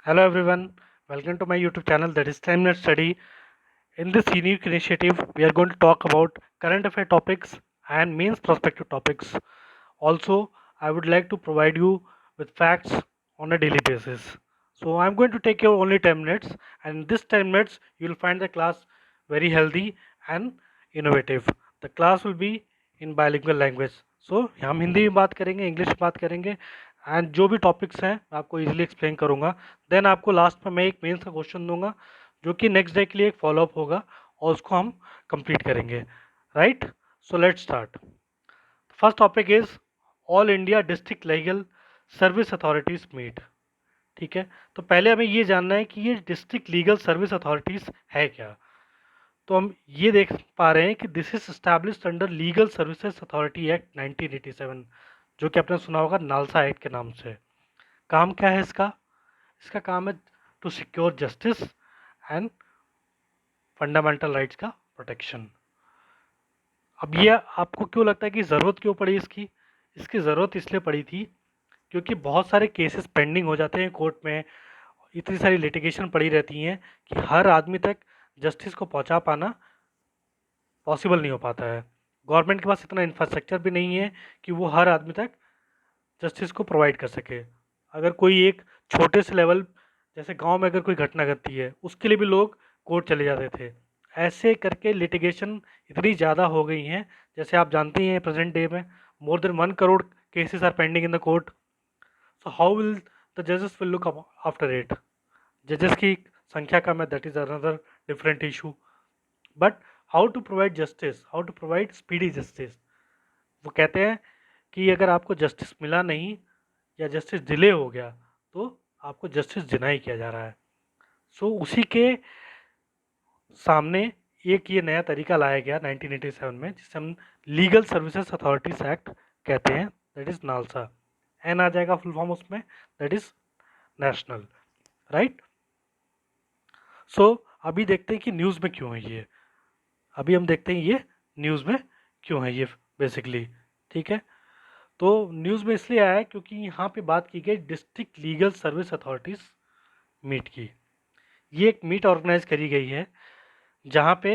Hello everyone, welcome to my YouTube channel that is 10 Minute Study. In this unique initiative, we are going to talk about current affair topics and mains prospective topics. Also, I would like to provide you with facts on a daily basis. So I'm going to take you only 10 minutes, and in this 10 minutes you will find the class very healthy and innovative. The class will be in bilingual language. So हम हिंदी में बात करेंगे, English में बात करेंगे and जो भी topics हैं मैं आपको इजीली एक्सप्लेन करूंगा. देन आपको लास्ट में मैं एक मेंस का क्वेश्चन दूंगा जो कि नेक्स्ट डे के लिए एक फॉलोअप होगा और उसको हम कंप्लीट करेंगे. Right, so let's start. First topic is all India district legal service authorities meet. ठीक है, तो पहले हमें ये जानना है कि ये डिस्ट्रिक्ट लीगल सर्विस अथॉरिटीज है क्या. तो हम ये देख पा रहे हैं कि this is established under legal services authority act 1987, जो कि आपने सुना होगा नालसा एक्ट के नाम से. काम क्या है इसका? इसका काम है to secure justice and fundamental rights का प्रोटेक्शन. अब ये आपको क्यों लगता है कि ज़रूरत क्यों पड़ी इसकी? इसकी ज़रूरत इसलिए पड़ी थी क्योंकि बहुत सारे केसेस पेंडिंग हो जाते हैं कोर्ट में, इतनी सारी लिटिगेशन पड़ी रहती हैं कि हर आदमी तक जस्टिस को पहुंचा पाना पॉसिबल नहीं हो पाता है. गवर्नमेंट के पास इतना इंफ्रास्ट्रक्चर भी नहीं है कि वो हर आदमी तक जस्टिस को प्रोवाइड कर सके. अगर कोई एक छोटे से लेवल, जैसे गांव में अगर कोई घटना घटती है, उसके लिए भी लोग कोर्ट चले जाते थे. ऐसे करके लिटिगेशन इतनी ज़्यादा हो गई हैं, जैसे आप जानते ही हैं प्रेजेंट डे में more than 1 crore cases are pending in the court. So how will the जजेस विल लुक आफ्टर इट? जजेस की संख्या कम है, that is another different issue. But how to provide justice, how to provide speedy justice. वो कहते हैं कि अगर आपको जस्टिस मिला नहीं या जस्टिस डिले हो गया तो आपको जस्टिस डिनाई किया जा रहा है. सो उसी के सामने एक ये नया तरीका लाया गया 1987 में, जिसे हम लीगल सर्विसेज अथॉरिटीज एक्ट कहते हैं, दैट इज नालसा. एन आ जाएगा फुल फॉर्म उसमें, दैट इज नेशनल. राइट. सो अभी देखते हैं कि न्यूज़ में क्यों है ये. अभी हम देखते हैं ये न्यूज़ में क्यों है ये बेसिकली. ठीक है, तो न्यूज़ में इसलिए आया है क्योंकि यहाँ पे बात की गई district legal service authorities meet की. ये एक मीट ऑर्गेनाइज करी गई है जहाँ पे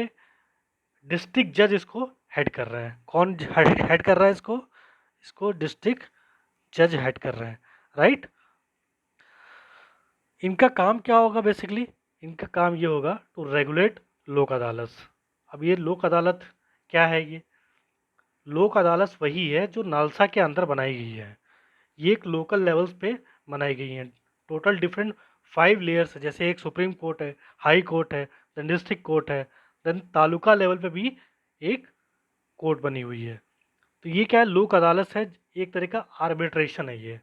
डिस्ट्रिक्ट जज इसको हेड कर रहे हैं. कौन हेड कर रहा है इसको? इसको डिस्ट्रिक्ट जज हेड कर रहे हैं. राइट. इनका काम क्या होगा बेसिकली? इनका काम ये होगा टू रेगुलेट लोक अदालत. अब ये लोक अदालत क्या है? ये लोक अदालत वही है जो नालसा के अंदर बनाई गई है. ये एक लोकल लेवल्स पे बनाई गई हैं. टोटल डिफरेंट 5 लेयर्स है, जैसे एक सुप्रीम कोर्ट है, हाई कोर्ट है, देन डिस्ट्रिक्ट कोर्ट है, देन तालुका लेवल पे भी एक कोर्ट बनी हुई है. तो ये क्या है? लोक अदालत है, एक तरह का आर्बिट्रेशन है ये.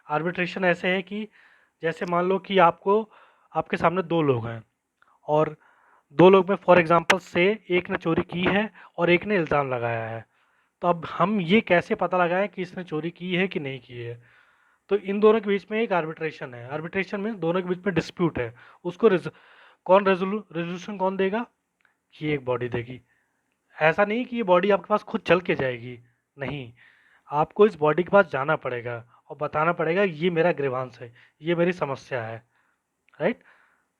आर्बिट्रेशन ऐसे है कि जैसे मान लो कि आपको, आपके सामने दो लोग हैं और दो लोग में फॉर एग्जांपल से एक ने चोरी की है और एक ने इल्ज़ाम लगाया है. तो अब हम ये कैसे पता लगाएं कि इसने चोरी की है कि नहीं की है? तो इन दोनों के बीच में एक आर्बिट्रेशन है. आर्बिट्रेशन में दोनों के बीच में डिस्प्यूट है, उसको कौन रेजोल्यूशन कौन देगा? ये एक बॉडी देगी. ऐसा नहीं कि ये बॉडी आपके पास खुद चल के जाएगी, नहीं, आपको इस बॉडी के पास जाना पड़ेगा और बताना पड़ेगा ये मेरा ग्रीवांस है, ये मेरी समस्या है. राइट.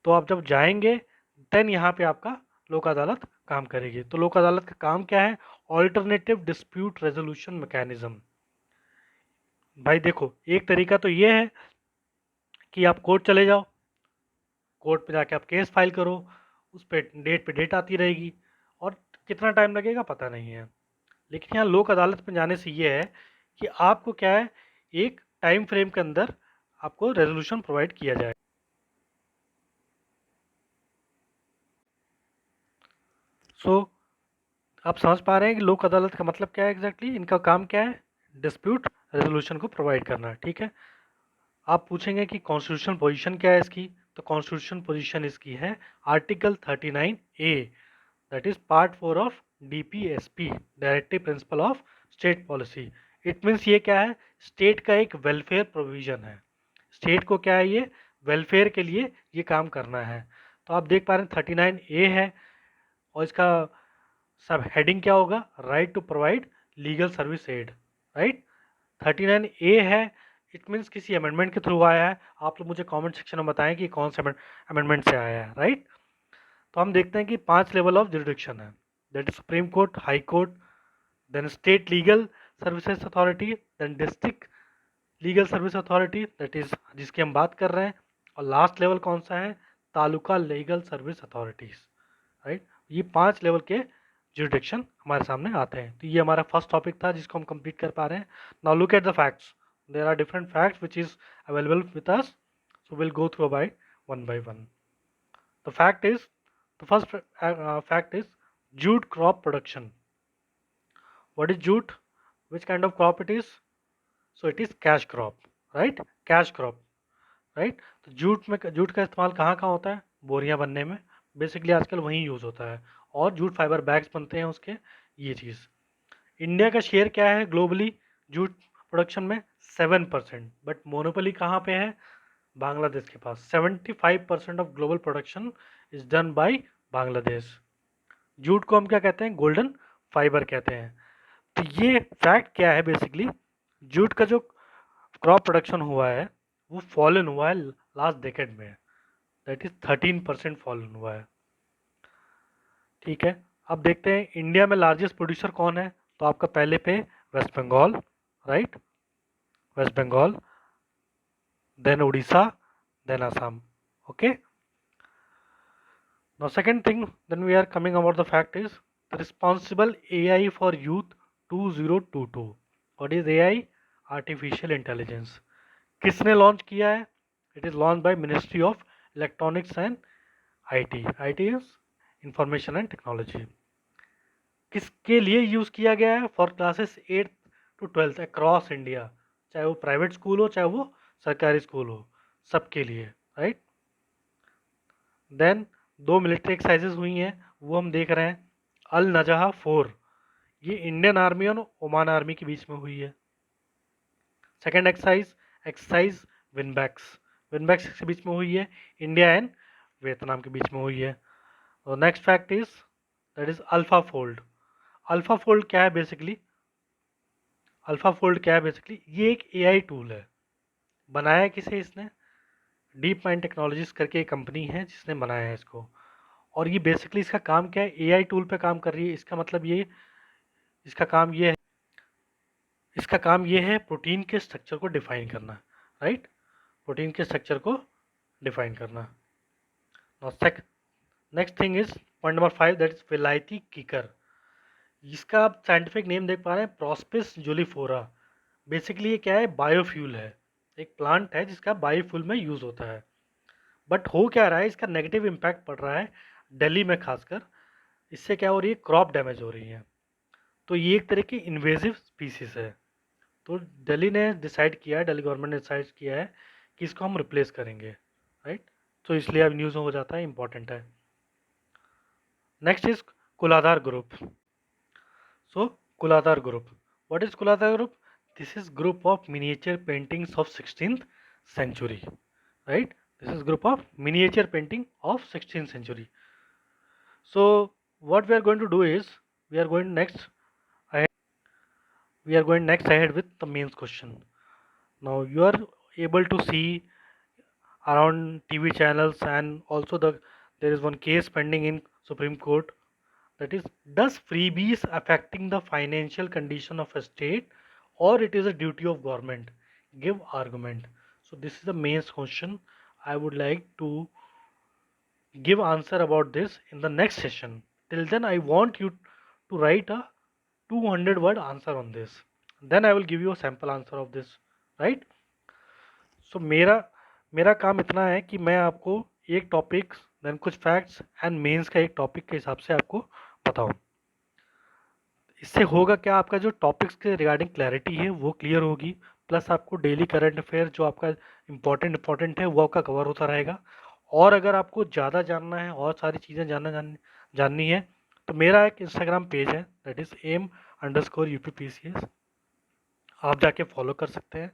तो आप जब जाएंगे देन यहाँ पे आपका लोक अदालत काम करेगी. तो लोक अदालत का काम क्या है? Alternative dispute resolution mechanism. भाई देखो, एक तरीका तो ये है कि आप कोर्ट चले जाओ, कोर्ट पे जाके आप केस फाइल करो, उस पे डेट आती रहेगी और कितना टाइम लगेगा पता नहीं है. लेकिन यहाँ लोक अदालत में जाने से ये है कि आपको क्या है, एक टाइम फ्रेम के अंदर आपको रेजोल्यूशन प्रोवाइड किया जाए. सो आप समझ पा रहे हैं कि लोक अदालत का मतलब क्या है एग्जैक्टली. इनका काम क्या है? डिस्प्यूट रेजोल्यूशन को प्रोवाइड करना. ठीक है. आप पूछेंगे कि कॉन्स्टिट्यूशन पोजीशन क्या है इसकी. तो कॉन्स्टिट्यूशन पोजीशन इसकी है article 39A, that is part 4 of DPSP, directive principle of state policy. It means ये क्या है? स्टेट का एक वेलफेयर प्रोविजन है. स्टेट को क्या है? ये वेलफेयर के लिए ये काम करना है. तो आप देख पा रहे हैं 39A है और इसका सब हेडिंग क्या होगा? Right to provide legal service aid. Right. 39A है, इट मीन्स किसी अमेंडमेंट के थ्रू आया है। आप लोग मुझे कमेंट सेक्शन में बताएं कि कौन से अमेंडमेंट से आया है, राइट। तो हम देखते हैं कि 5 लेवल ऑफ जुरिडिक्शन है, that is supreme court, high court, then state legal services authority, then district legal service authority, that is जिसकी हम बात कर रहे हैं, और लास्ट लेवल कौन सा है, taluka legal service authorities, right. ये 5 लेवल के जुरिडिक्शन हमारे सामने आते हैं। तो ये हमारा फर्स्ट टॉपिक था जिसको हम कंप्लीट कर पा रहे हैं। Now look at the facts, there are different facts which is available with us, so we'll go through by one. The fact is, the first fact is jute crop production. What is jute? Which kind of crop it is? So it is cash crop, right? Cash crop, right? तो jute का इस्तेमाल कहाँ कहाँ होता है, बोरियां बनने में बेसिकली आजकल वहीं यूज होता है, और जूट फाइबर बैग्स बनते हैं उसके, ये चीज़। इंडिया का शेयर क्या है ग्लोबली जूट प्रोडक्शन में, 7%, बट मोनोपोली कहाँ पे है, बांग्लादेश के पास। 75% of global production is done by Bangladesh. Jute को हम क्या कहते हैं, गोल्डन फाइबर कहते हैं। तो ये फैक्ट क्या है, बेसिकली जूट का जो क्रॉप प्रोडक्शन हुआ है वो फॉलन हुआ है लास्ट डेकेड में, दैट इज 13% फॉलन हुआ है, ठीक है। अब देखते हैं इंडिया में लार्जेस्ट प्रोड्यूसर कौन है, तो आपका पहले पे West Bengal, right, West Bengal, then Orissa, then Assam, okay. Now second thing then we are coming about the fact is the responsible AI for youth 2022. What is AI? Artificial intelligence. किसने लॉन्च किया है, it is launch by ministry of electronics and IT, IT is information and technology. किसके लिए use किया गया है, for classes 8 to 12 across India, चाहे वो प्राइवेट स्कूल हो चाहे वो सरकारी स्कूल हो, सबके लिए, राइट। देन 2 मिलिट्री एक्सरसाइजेज हुई हैं, वो हम देख रहे हैं। अल नजहा 4, ये इंडियन आर्मी और ओमान आर्मी के बीच में हुई है। सेकेंड एक्सरसाइज विनबैक्स, विनबैक्स के बीच में हुई है, इंडिया एंड वियतनाम के बीच में हुई है। और next fact is that is alpha fold. Alpha fold क्या है बेसिकली, अल्फा फोल्ड क्या है बेसिकली, ये एक AI टूल है। बनाया किसे इसने, डीप माइंड टेक्नोलॉजीज करके एक कंपनी है जिसने बनाया है इसको। और ये बेसिकली इसका काम क्या है, AI टूल पे काम कर रही है। इसका मतलब ये, इसका काम ये है, इसका काम ये है प्रोटीन के स्ट्रक्चर को डिफाइन करना, राइट, प्रोटीन के स्ट्रक्चर को डिफाइन करना। Next thing is point number 5, that is विलायती कीकर। इसका आप साइंटिफिक नेम देख पा रहे हैं, प्रोस्पिस जूलीफोरा। बेसिकली ये क्या है, बायोफ्यूल है, एक प्लांट है जिसका बायोफ्यूल में यूज होता है। बट हो क्या रहा है, इसका नेगेटिव इम्पैक्ट पड़ रहा है दिल्ली में खासकर। इससे क्या हो रही है, क्रॉप डैमेज हो रही है। तो ये एक तरह की इन्वेजिव स्पीसीज है। तो दिल्ली ने डिसाइड किया है, दिल्ली गवर्नमेंट ने डिसाइड किया है कि इसको हम रिप्लेस करेंगे, राइट। तो इसलिए अब न्यूज़ हो जाता है, इंपॉर्टेंट है। नेक्स्ट इज कुलाधार ग्रुप। सो कुलाधार ग्रुप, व्हाट इज कुलाधार group, this is group of miniature paintings of 16th century, right, this is group of miniature painting of 16th century. So what we are going to do is we are going next ahead with the mains question. Now you are able to see around TV channels, and also there is one case pending in Supreme Court, that is, does freebies affecting the financial condition of a state, or it is a duty of government, give argument. So this is the main question. I would like to give answer about this in the next session. Till then I want you to write a 200-word answer on this, then I will give you a sample answer of this, right. So मेरा काम इतना है कि मैं आपको एक topic, then कुछ facts and mains का एक टॉपिक के हिसाब से आपको बताऊं। इससे होगा क्या, आपका जो टॉपिक्स के रिगार्डिंग क्लैरिटी है वो क्लियर होगी, प्लस आपको डेली करंट अफेयर जो आपका इंपॉर्टेंट है वो आपका कवर होता रहेगा। और अगर आपको ज़्यादा जानना है और सारी चीज़ें जाननी है, तो मेरा एक इंस्टाग्राम पेज है, दैट इज़ aim_UPPCS, आप जाके फॉलो कर सकते हैं।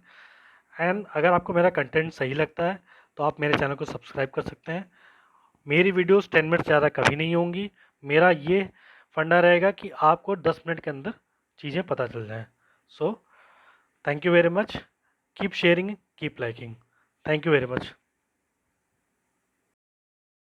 एंड अगर आपको मेरा कंटेंट सही लगता है तो आप मेरे चैनल को सब्सक्राइब कर सकते हैं। मेरी वीडियोस 10 मिनट ज़्यादा कभी नहीं होंगी। मेरा ये फंडा रहेगा कि आपको 10 मिनट के अंदर चीज़ें पता चल जाएं। So thank you very much, Keep sharing, keep liking. Thank you very much.